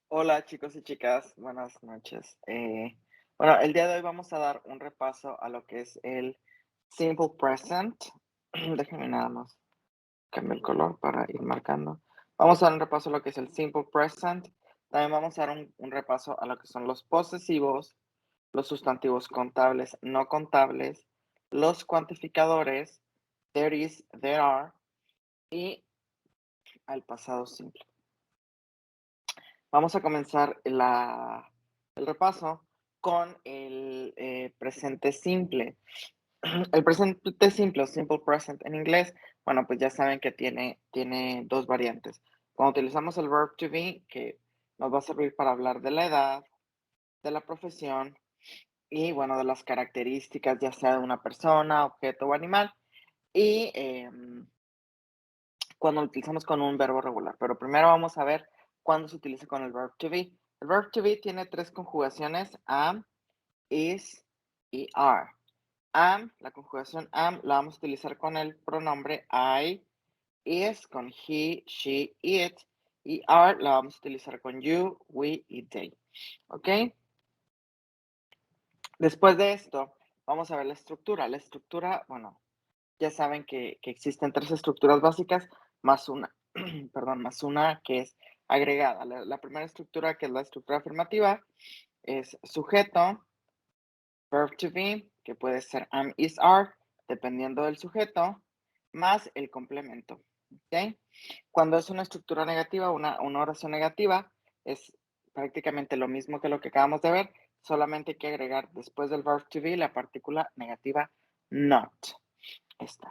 Hola chicos y chicas, buenas noches. Bueno, el día de hoy vamos a dar un repaso a lo que es el Simple Present. Déjenme nada más cambiar el color para ir marcando. Vamos a dar un repaso a lo que es el Simple Present. También vamos a dar un repaso a lo que son los posesivos, los sustantivos contables, no contables, los cuantificadores, there is, there are y al pasado simple. Vamos a comenzar el repaso con el presente simple. El presente simple o simple present en inglés, bueno, pues ya saben que tiene dos variantes. Cuando utilizamos el verb to be, que nos va a servir para hablar de la edad, de la profesión y, bueno, de las características, ya sea de una persona, objeto o animal. Y cuando lo utilizamos con un verbo regular. Pero primero vamos a ver cuándo se utiliza con el verb to be. El verb to be tiene tres conjugaciones, am, is y are. Am, la conjugación am, la vamos a utilizar con el pronombre I, is con he, she, it, y are la vamos a utilizar con you, we y they. ¿Ok? Después de esto, vamos a ver la estructura. La estructura, bueno, ya saben que existen tres estructuras básicas más una, perdón, más una que es agregada. La primera estructura, que es la estructura afirmativa, es sujeto, verb to be, que puede ser am, is, are, dependiendo del sujeto, más el complemento. ¿Ok? Cuando es una estructura negativa, una oración negativa, es prácticamente lo mismo que lo que acabamos de ver, solamente hay que agregar después del verb to be la partícula negativa not. Esta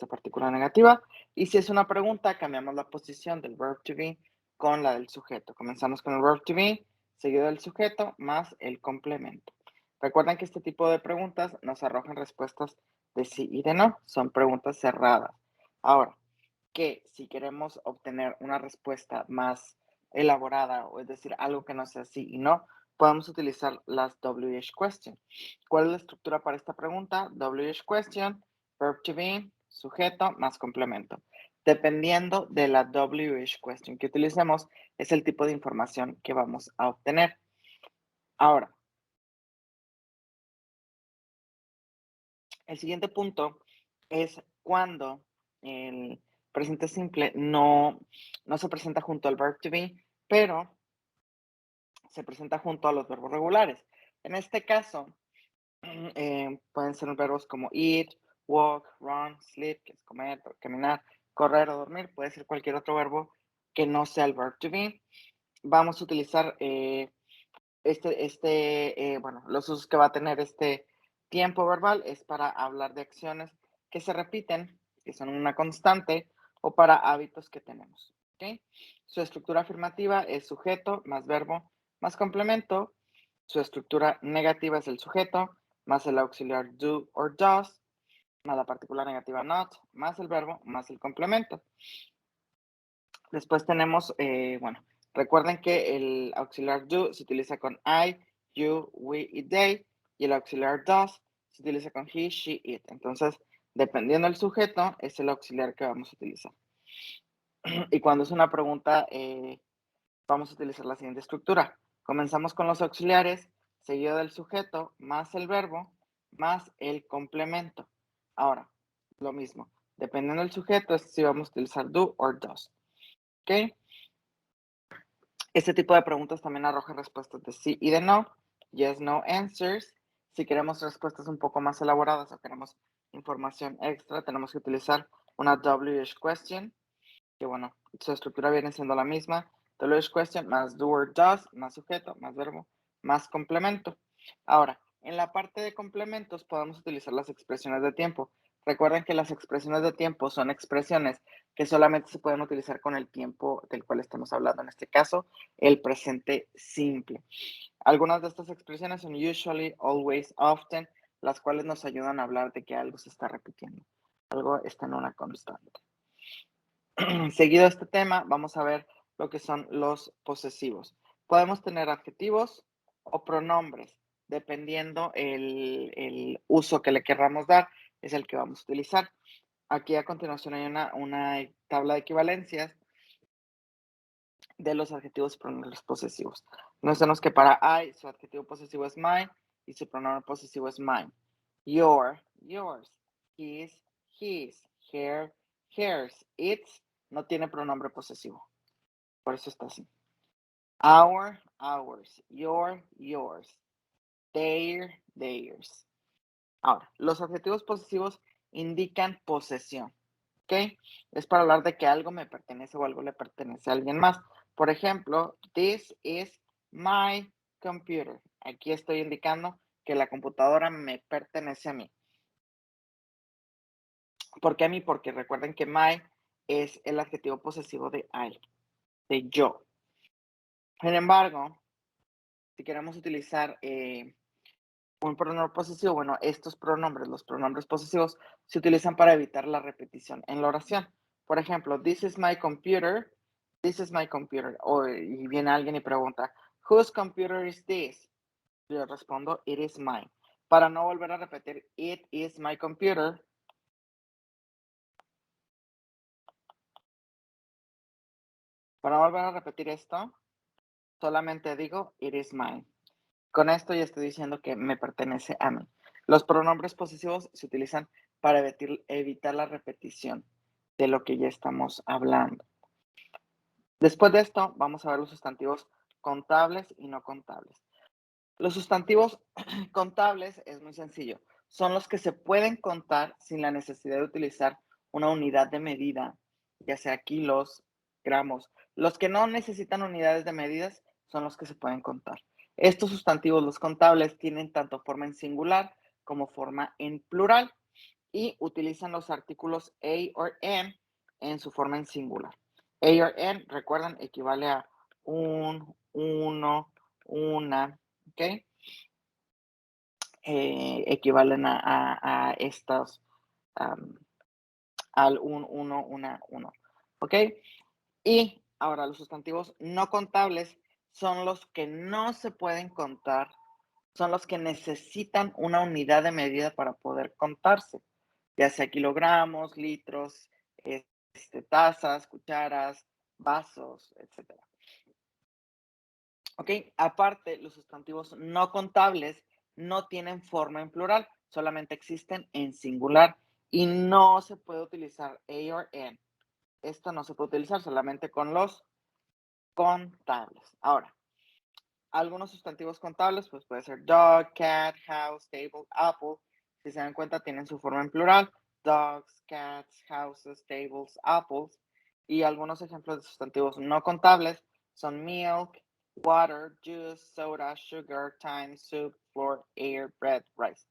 partícula negativa. Y si es una pregunta, cambiamos la posición del verb to be con la del sujeto. Comenzamos con el verb to be, seguido del sujeto, más el complemento. Recuerden que este tipo de preguntas nos arrojan respuestas de sí y de no. Son preguntas cerradas. Ahora, que si queremos obtener una respuesta más elaborada, o es decir, algo que no sea sí y no, podemos utilizar las WH question. ¿Cuál es la estructura para esta pregunta? WH question, verb to be, sujeto más complemento. Dependiendo de la WH question que utilicemos, es el tipo de información que vamos a obtener. Ahora, el siguiente punto es cuando el presente simple no se presenta junto al verb to be, pero se presenta junto a los verbos regulares. En este caso, pueden ser verbos como eat, walk, run, sleep, que es comer, caminar, correr o dormir. Puede ser cualquier otro verbo que no sea el verb to be. Vamos a utilizar bueno, los usos que va a tener este tiempo verbal es para hablar de acciones que se repiten, que son una constante, o para hábitos que tenemos. ¿Ok? Su estructura afirmativa es sujeto más verbo más complemento. Su estructura negativa es el sujeto más el auxiliar do or does, más la partícula negativa not, más el verbo, más el complemento. Después tenemos, bueno, recuerden que el auxiliar do se utiliza con I, you, we y they, y el auxiliar does se utiliza con he, she, it. Entonces, dependiendo del sujeto, es el auxiliar que vamos a utilizar. Y cuando es una pregunta, vamos a utilizar la siguiente estructura. Comenzamos con los auxiliares, seguido del sujeto, más el verbo, más el complemento. Ahora, lo mismo. Dependiendo del sujeto, es si vamos a utilizar do or does. ¿Ok? Este tipo de preguntas también arroja respuestas de sí y de no, yes, no answers. Si queremos respuestas un poco más elaboradas o queremos información extra, tenemos que utilizar una WH question, que bueno, su estructura viene siendo la misma. WH question más do or does, más sujeto, más verbo, más complemento. Ahora, en la parte de complementos podemos utilizar las expresiones de tiempo. Recuerden que las expresiones de tiempo son expresiones que solamente se pueden utilizar con el tiempo del cual estamos hablando, en este caso, el presente simple. Algunas de estas expresiones son usually, always, often, las cuales nos ayudan a hablar de que algo se está repitiendo, algo está en una constante. Seguido este tema, vamos a ver lo que son los posesivos. Podemos tener adjetivos o pronombres, dependiendo el uso que le querramos dar, es el que vamos a utilizar. Aquí a continuación hay una tabla de equivalencias de los adjetivos y pronombres posesivos. No sabemos que para I su adjetivo posesivo es my y su pronombre posesivo es mine. Your, yours, his, his, her, hers, its no tiene pronombre posesivo. Por eso está así. Our, ours, your, yours, their, theirs. Ahora, los adjetivos posesivos indican posesión. ¿Ok? Es para hablar de que algo me pertenece o algo le pertenece a alguien más. Por ejemplo, this is my computer. Aquí estoy indicando que la computadora me pertenece a mí. ¿Por qué a mí? Porque recuerden que my es el adjetivo posesivo de I, de yo. Sin embargo, si queremos utilizar un pronombre posesivo, bueno, estos pronombres, los pronombres posesivos, se utilizan para evitar la repetición en la oración. Por ejemplo, this is my computer, this is my computer. Y viene alguien y pregunta, whose computer is this? Yo respondo, it is mine. Para no volver a repetir, it is my computer. Para no volver a repetir esto, solamente digo, it is mine. Con esto ya estoy diciendo que me pertenece a mí. Los pronombres posesivos se utilizan para evitar la repetición de lo que ya estamos hablando. Después de esto, vamos a ver los sustantivos contables y no contables. Los sustantivos contables es muy sencillo. Son los que se pueden contar sin la necesidad de utilizar una unidad de medida, ya sea kilos, gramos. Los que no necesitan unidades de medidas son los que se pueden contar. Estos sustantivos, los contables, tienen tanto forma en singular como forma en plural y utilizan los artículos a o en su forma en singular. A o en, recuerdan, equivale a un, uno, una, ¿ok? Equivalen a estos, al un, uno, una, uno, ¿ok? Y ahora los sustantivos no contables son los que no se pueden contar, son los que necesitan una unidad de medida para poder contarse, ya sea kilogramos, litros, tazas, cucharas, vasos, etc. ¿Ok? Aparte, los sustantivos no contables no tienen forma en plural, solamente existen en singular y no se puede utilizar a o en. Esto no se puede utilizar solamente con los contables. Ahora, algunos sustantivos contables, pues puede ser dog, cat, house, table, apple. Si se dan cuenta, tienen su forma en plural. Dogs, cats, houses, tables, apples. Y algunos ejemplos de sustantivos no contables son milk, water, juice, soda, sugar, time, soup, floor, air, bread, rice.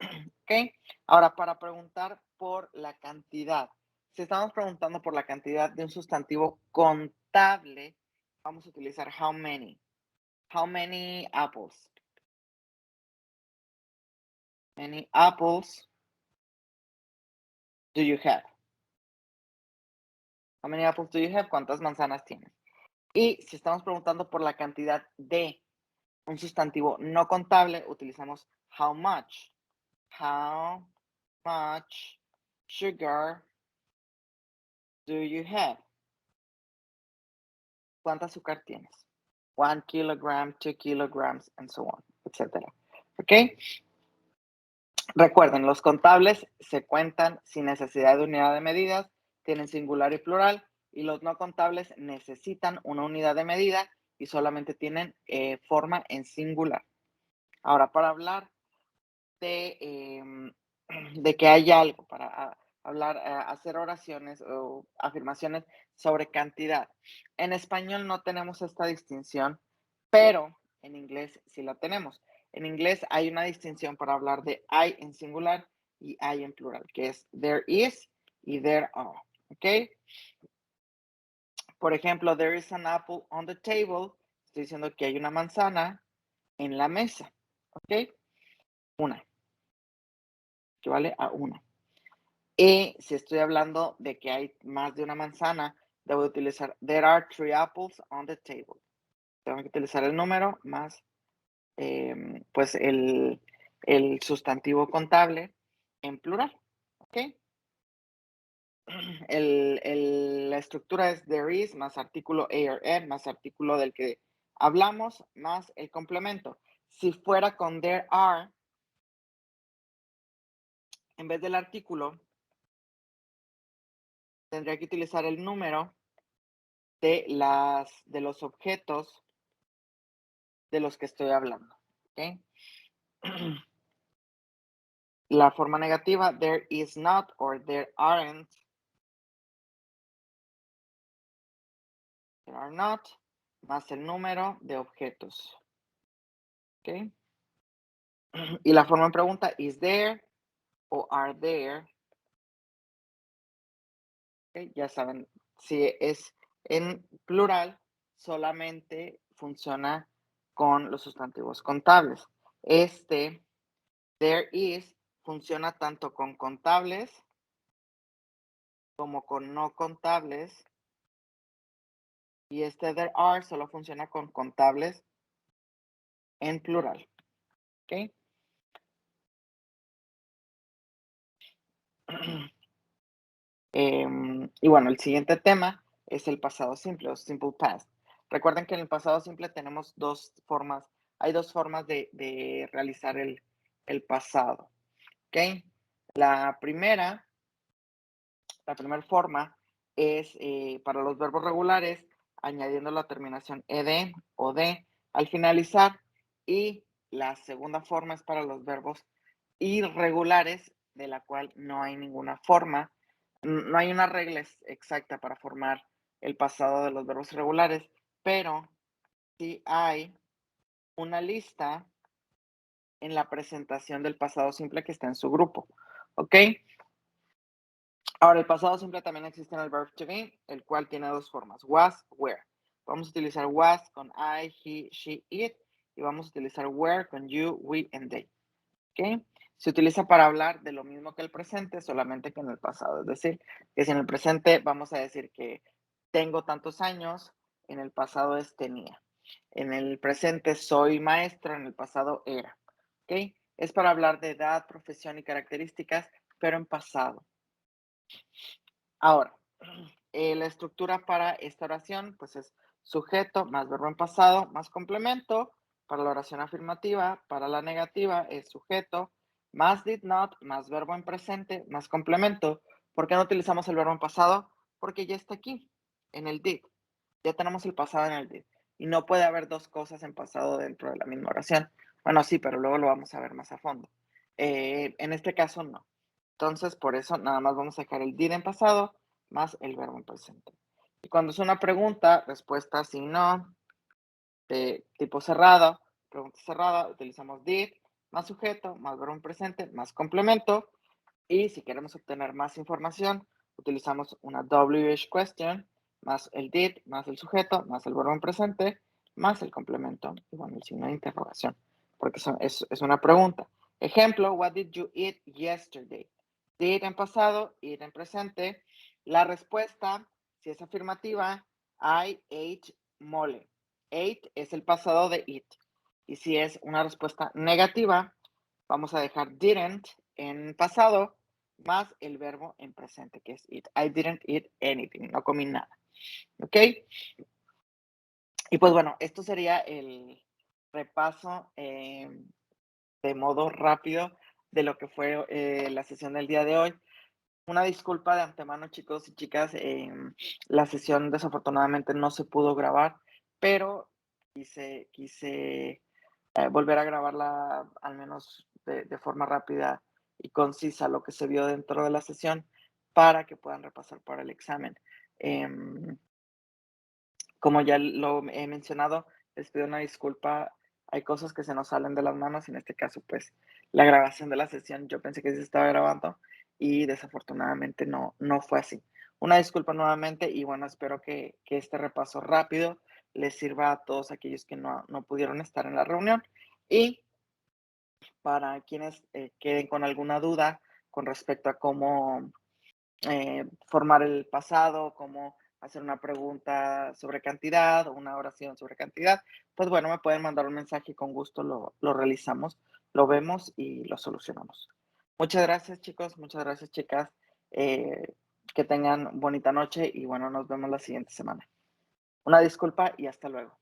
¿Ok? Ahora, para preguntar por la cantidad. Si estamos preguntando por la cantidad de un sustantivo contable, vamos a utilizar how many. How many apples? Many apples do you have? How many apples do you have? ¿Cuántas manzanas tienes? Y si estamos preguntando por la cantidad de un sustantivo no contable, utilizamos how much. How much sugar do you have? ¿Cuánta azúcar tienes? 1 kilogram, 2 kilograms, and so on, etc. ¿Ok? Recuerden, los contables se cuentan sin necesidad de unidad de medidas, tienen singular y plural, y los no contables necesitan una unidad de medida y solamente tienen forma en singular. Ahora, para hablar de que hay algo, para hablar, hacer oraciones o afirmaciones sobre cantidad. En español no tenemos esta distinción, pero en inglés sí la tenemos. En inglés hay una distinción para hablar de I en singular y I en plural, que es there is y there are. ¿Ok? Por ejemplo, there is an apple on the table. Estoy diciendo que hay una manzana en la mesa. ¿Ok? Una, que vale a una. Y si estoy hablando de que hay más de una manzana, debo utilizar there are 3 apples on the table. Tengo que utilizar el número más pues el sustantivo contable en plural. ¿Ok? La estructura es there is más artículo a or an más artículo del que hablamos más el complemento. Si fuera con there are, en vez del artículo, tendría que utilizar el número de los objetos de los que estoy hablando. ¿Ok? La forma negativa, there is not or there aren't. There are not, más el número de objetos. ¿Ok? Y la forma en pregunta, is there o are there. ¿Ok? Ya saben, si es en plural, solamente funciona con los sustantivos contables. There is, funciona tanto con contables como con no contables. Y there are solo funciona con contables en plural. ¿Ok? Y bueno, el siguiente tema es el pasado simple o simple past. Recuerden que en el pasado simple tenemos hay dos formas de realizar el pasado. ¿Ok? La primera forma es para los verbos regulares, añadiendo la terminación ed o de al finalizar. Y la segunda forma es para los verbos irregulares, de la cual no hay ninguna forma, no hay una regla exacta para formar el pasado de los verbos irregulares, pero sí hay una lista en la presentación del pasado simple que está en su grupo. ¿Ok? Ahora, el pasado simple también existe en el verb to be, el cual tiene dos formas, was, were. Vamos a utilizar was con I, he, she, it, y vamos a utilizar were con you, we, and they. ¿Ok? Se utiliza para hablar de lo mismo que el presente, solamente que en el pasado. Es decir, que si en el presente vamos a decir que tengo tantos años, en el pasado es tenía. En el presente soy maestro, en el pasado era. ¿Ok? Es para hablar de edad, profesión y características, pero en pasado. Ahora, la estructura para esta oración, pues es sujeto más verbo en pasado más complemento. Para la oración afirmativa, para la negativa es sujeto más did not más verbo en presente más complemento. ¿Por qué no utilizamos el verbo en pasado? Porque ya está aquí, en el did. Ya tenemos el pasado en el did. Y no puede haber dos cosas en pasado dentro de la misma oración. Bueno, sí, pero luego lo vamos a ver más a fondo. En este caso, no. Entonces, por eso nada más vamos a dejar el did en pasado más el verbo en presente. Y cuando es una pregunta, respuesta sí, no, de tipo cerrado, pregunta cerrada, utilizamos did más sujeto, más verbo en presente, más complemento. Y si queremos obtener más información, utilizamos una WH question, más el did, más el sujeto, más el verbo en presente, más el complemento, y bueno, el signo de interrogación, porque es una pregunta. Ejemplo, what did you eat yesterday? Did en pasado, eat en presente. La respuesta, si es afirmativa, I ate mole. Ate es el pasado de eat. Y si es una respuesta negativa, vamos a dejar didn't en pasado más el verbo en presente, que es eat. I didn't eat anything. No comí nada. ¿Ok? Y pues bueno, esto sería el repaso de modo rápido de lo que fue la sesión del día de hoy. Una disculpa de antemano, chicos y chicas. La sesión desafortunadamente no se pudo grabar, pero quise volver a grabarla al menos de forma rápida y concisa lo que se vio dentro de la sesión para que puedan repasar para el examen. Em, como ya lo he mencionado, les pido una disculpa. Hay cosas que se nos salen de las manos. En este caso, pues, la grabación de la sesión, yo pensé que se estaba grabando y desafortunadamente no fue así. Una disculpa nuevamente y bueno, espero que este repaso rápido les sirva a todos aquellos que no pudieron estar en la reunión. Y para quienes queden con alguna duda con respecto a cómo formar el pasado, cómo hacer una pregunta sobre cantidad o una oración sobre cantidad, pues bueno, me pueden mandar un mensaje y con gusto lo realizamos, lo vemos y lo solucionamos. Muchas gracias, chicos, muchas gracias, chicas. Que tengan bonita noche y bueno, nos vemos la siguiente semana. Una disculpa y hasta luego.